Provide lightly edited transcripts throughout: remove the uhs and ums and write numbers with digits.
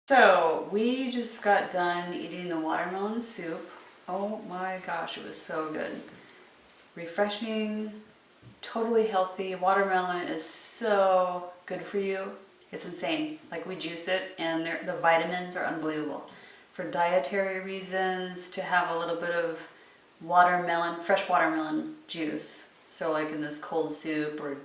So we just got done eating the watermelon soup. Oh my gosh, it was so good. Refreshing, totally healthy. Watermelon is so good for you. It's insane. Like, we juice it and the vitamins are unbelievable. For dietary reasons, to have a little bit of watermelon, fresh watermelon juice. So like in this cold soup or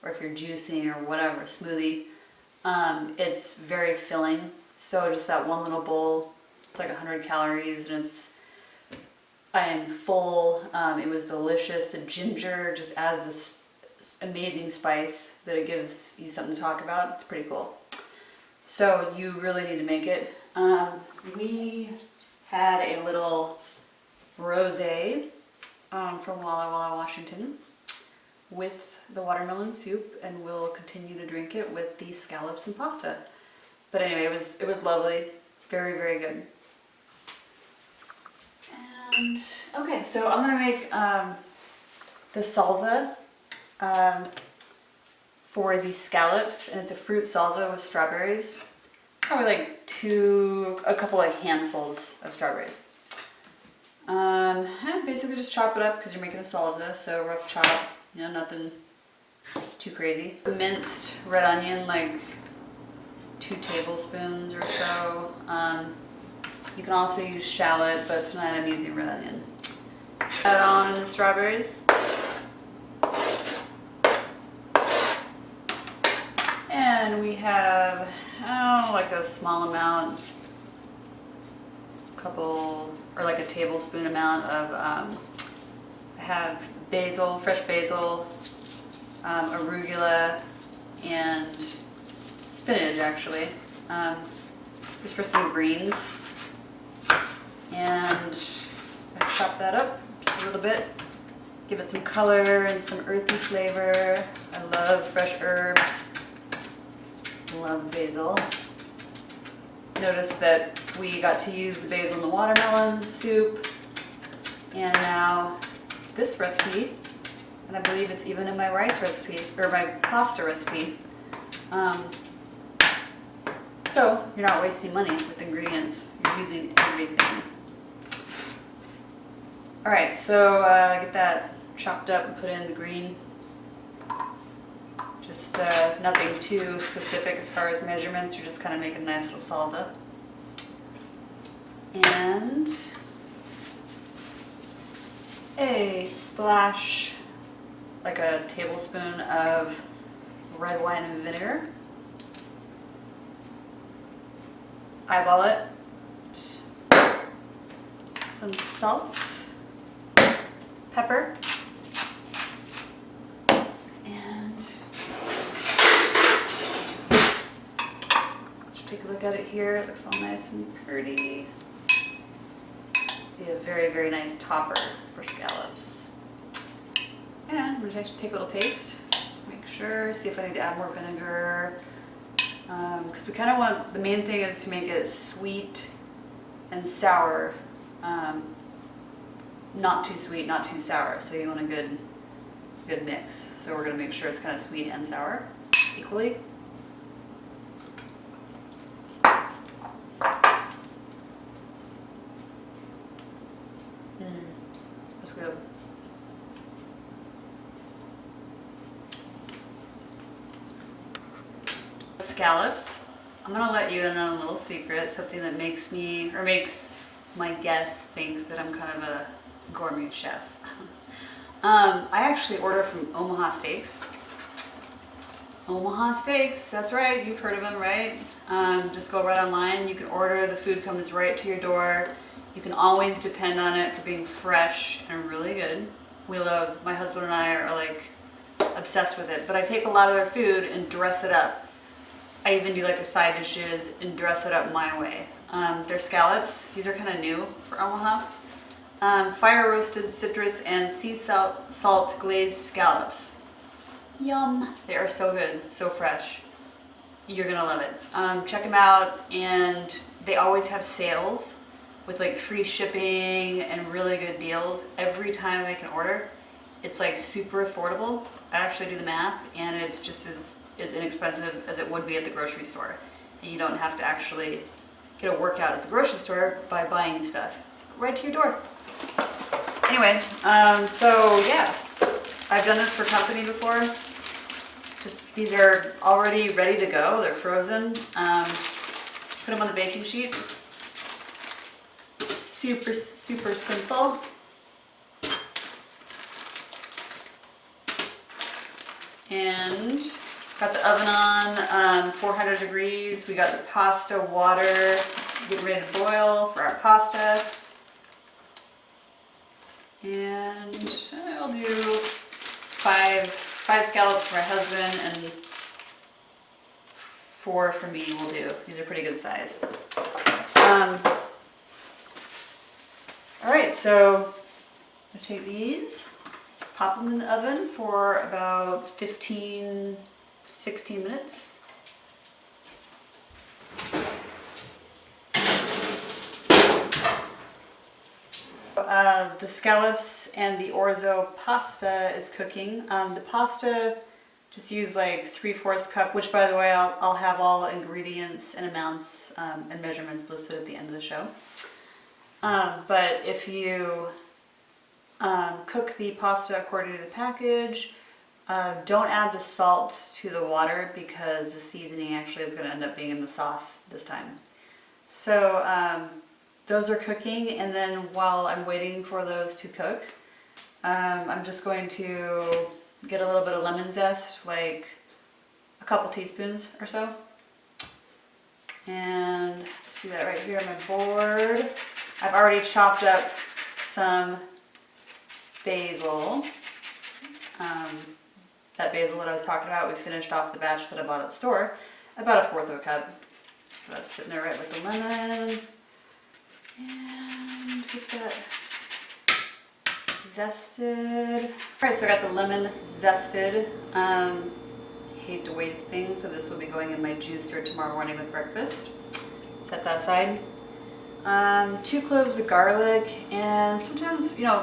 if you're juicing or whatever, smoothie, it's very filling. So just that one little bowl, it's like 100 calories and I am full. It was delicious. The ginger just adds this amazing spice that it gives you something to talk about. It's pretty cool. So you really need to make it. We had a little rosé from Walla Walla, Washington with the watermelon soup, and we'll continue to drink it with the scallops and pasta. But anyway, it was lovely, very, very good. And okay, so I'm gonna make the salsa for the scallops, and it's a fruit salsa with strawberries. Probably like a couple like handfuls of strawberries. And basically just chop it up because you're making a salsa, so rough chop, nothing too crazy. Minced red onion, like 2 tablespoons or so. You can also use shallot, but tonight I'm using red onion. Add on the strawberries. And we have, like a small amount, like a tablespoon amount of, I have basil, fresh basil, arugula, and spinach actually, just for some greens. And I chop that up just a little bit, give it some color and some earthy flavor. I love fresh herbs, love basil. Notice that we got to use the basil in the watermelon soup, and now this recipe, and I believe it's even in my rice recipes, or my pasta recipe. So you're not wasting money with ingredients, you're using everything. Alright, so get that chopped up and put in the green. Just nothing too specific as far as measurements, you're just kind of making a nice little salsa. And a splash, like a tablespoon of red wine and vinegar. Eyeball it. Some salt, pepper, and just take a look at it here. It looks all nice and pretty. Be a very, very nice topper for scallops. And we're going to take a little taste. Make sure, see if I need to add more vinegar. Because we kind of want, the main thing is to make it sweet and sour. Not too sweet, not too sour. So you want a good mix. So we're going to make sure it's kind of sweet and sour equally. That's good. Scallops. I'm gonna let you in on a little secret, something that makes me, or makes my guests think that I'm kind of a gourmet chef. I actually order from Omaha Steaks. Omaha Steaks, that's right, you've heard of them, right? Just go right online, you can order, the food comes right to your door. You can always depend on it for being fresh and really good. My husband and I are like obsessed with it, but I take a lot of their food and dress it up. I even do like their side dishes and dress it up my way. Their scallops, these are kind of new for Omaha. Fire roasted citrus and sea salt glazed scallops. Yum! They are so good, so fresh. You're gonna love it. Check them out, and they always have sales with like free shipping and really good deals. Every time I make an order, it's like super affordable. I actually do the math, and it's just as inexpensive as it would be at the grocery store. and you don't have to actually get a workout at the grocery store by buying stuff right to your door. Anyway, so yeah, I've done this for company before. Just, these are already ready to go. They're frozen. Put them on the baking sheet. Super, super simple. And got the oven on 400 degrees. We got the pasta water getting ready to boil for our pasta. And I'll do five scallops for my husband and 4 for me will do. These are pretty good size. All right, so I take these, pop them in the oven for about 15, 16 minutes. The scallops and the orzo pasta is cooking. The pasta, just use like 3/4 cup, which by the way, I'll have all ingredients and amounts and measurements listed at the end of the show. But if you cook the pasta according to the package, don't add the salt to the water because the seasoning actually is going to end up being in the sauce this time. So those are cooking, and then while I'm waiting for those to cook, I'm just going to get a little bit of lemon zest, like a couple teaspoons or so. And just do that right here on my board. I've already chopped up some basil. That basil that I was talking about, we finished off the batch that I bought at the store, about 1/4 cup. That's sitting there right with the lemon. And get that zested. All right, so I got the lemon zested. Hate to waste things, so this will be going in my juicer tomorrow morning with breakfast. Set that aside. 2 cloves of garlic, and sometimes, you know,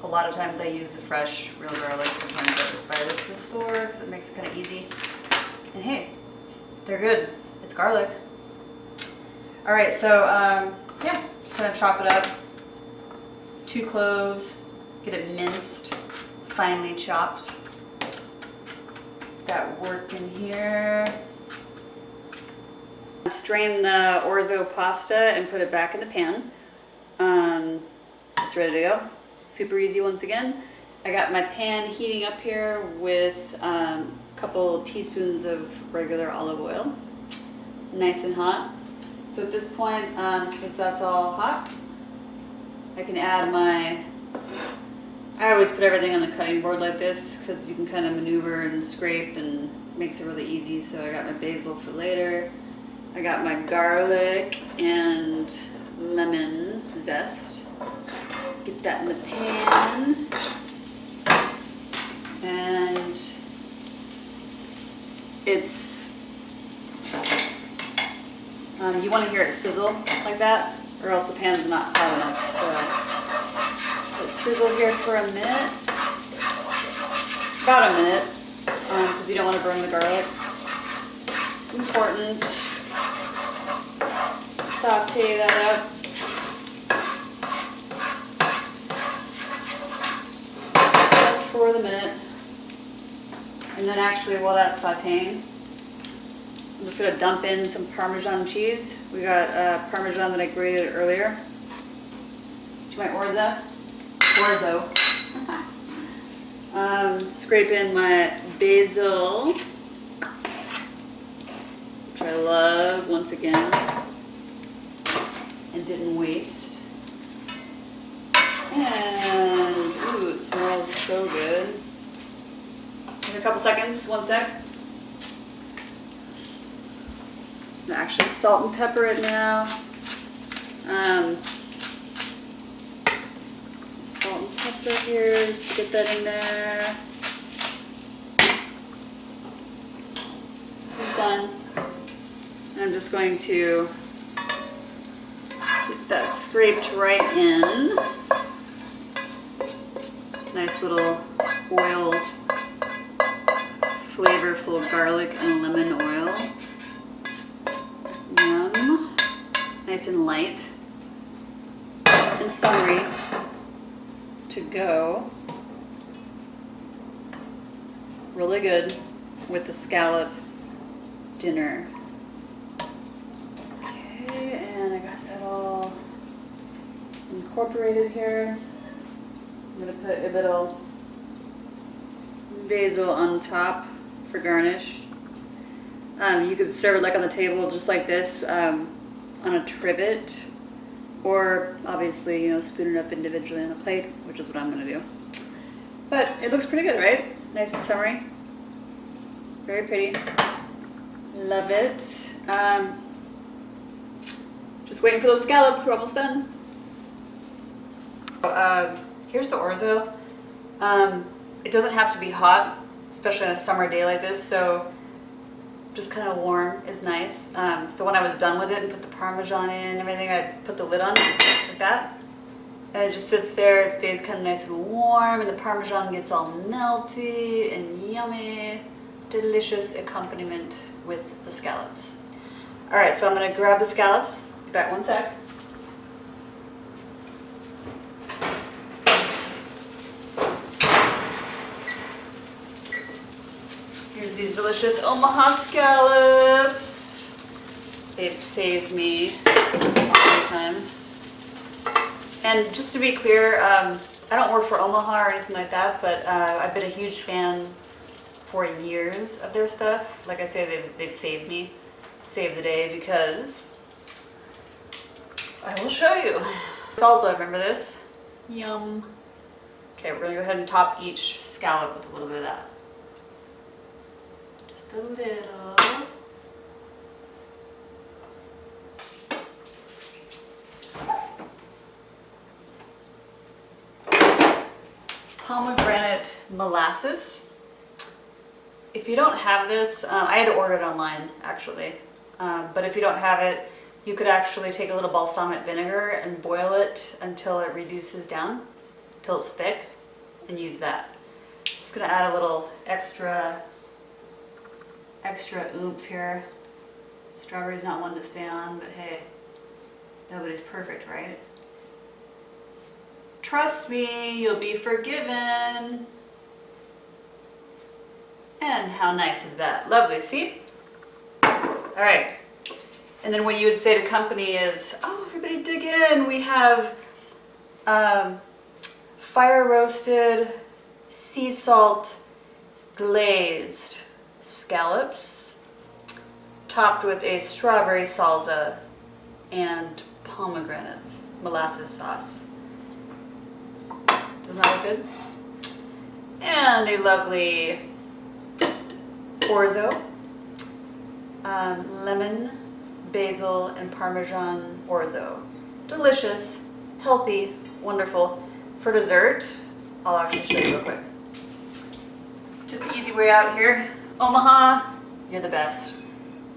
a lot of times I use the fresh, real garlic. Sometimes I just buy this from the store because it makes it kind of easy. And hey, they're good. It's garlic. All right, so yeah, just gonna chop it up. 2 cloves, get it minced, finely chopped. That work in here. Strain the orzo pasta and put it back in the pan. It's ready to go. Super easy once again. I got my pan heating up here with a couple teaspoons of regular olive oil. Nice and hot. So at this point, since that's all hot, I can add I always put everything on the cutting board like this because you can kind of maneuver and scrape and makes it really easy. So I got my basil for later. I got my garlic and lemon zest. Get that in the pan. And it's, you want to hear it sizzle like that, or else the pan's not hot enough. So let's sizzle here for a minute. About a minute, because you don't want to burn the garlic. Important. Saute that up. Just for the minute. And then actually while that's sauteing, I'm just going to dump in some Parmesan cheese. We got Parmesan that I grated earlier. To my orzo. Scrape in my basil, which I love once again. And didn't waste. And, ooh, it smells so good. In a couple seconds, 1 sec. I'm actually salt and pepper it now. Salt and pepper here, just get that in there. This is done. And I'm just going to get that scraped right in. Nice little oil, flavorful garlic and lemon oil. nice and light and summery to go really good with the scallop dinner. Okay, and I got that all incorporated here. I'm gonna put a little basil on top for garnish. You could serve it like on the table, just like this, on a trivet, or obviously, you know, spoon it up individually on a plate, which is what I'm gonna do. But it looks pretty good, right? Nice and summery. Very pretty. Love it. Just waiting for those scallops. We're almost done. Here's the orzo. It doesn't have to be hot, especially on a summer day like this, so just kind of warm is nice. So when I was done with it and put the Parmesan in and everything, I put the lid on like that. And it just sits there, it stays kind of nice and warm, and the Parmesan gets all melty and yummy. Delicious accompaniment with the scallops. All right, so I'm gonna grab the scallops. Be back one sec. Here's these delicious Omaha scallops. They've saved me many times. And just to be clear, I don't work for Omaha or anything like that, but I've been a huge fan for years of their stuff. Like I say, they've saved me, saved the day, because I will show you. Also, remember this? Yum. Okay, we're gonna go ahead and top each scallop with a little bit of that. Just a little. Pomegranate molasses. If you don't have this, I had to order it online actually, but if you don't have it, you could actually take a little balsamic vinegar and boil it until it reduces down, till it's thick, and use that. Just gonna add a little extra oomph here. Strawberry's not one to stay on, but hey, nobody's perfect, right? Trust me, you'll be forgiven. And how nice is that? Lovely, see? All right. And then what you would say to company is, oh, everybody dig in. We have fire roasted, sea salt, glazed scallops, topped with a strawberry salsa and pomegranates, molasses sauce. Doesn't that look good? And a lovely orzo, lemon, basil, and Parmesan orzo. Delicious, healthy, wonderful. For dessert, I'll actually show you real quick. Took the easy way out here. Omaha, you're the best.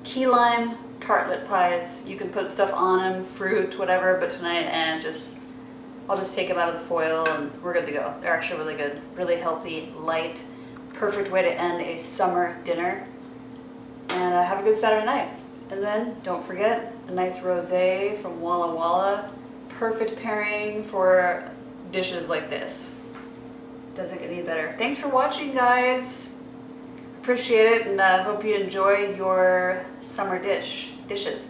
Key lime tartlet pies. You can put stuff on them, fruit, whatever, but tonight, and I'll just take them out of the foil and we're good to go. They're actually really good, really healthy, light, perfect way to end a summer dinner. And have a good Saturday night. And then don't forget a nice rosé from Walla Walla. Perfect pairing for dishes like this. Doesn't get any better. Thanks for watching, guys. Appreciate it, and hope you enjoy your summer dishes.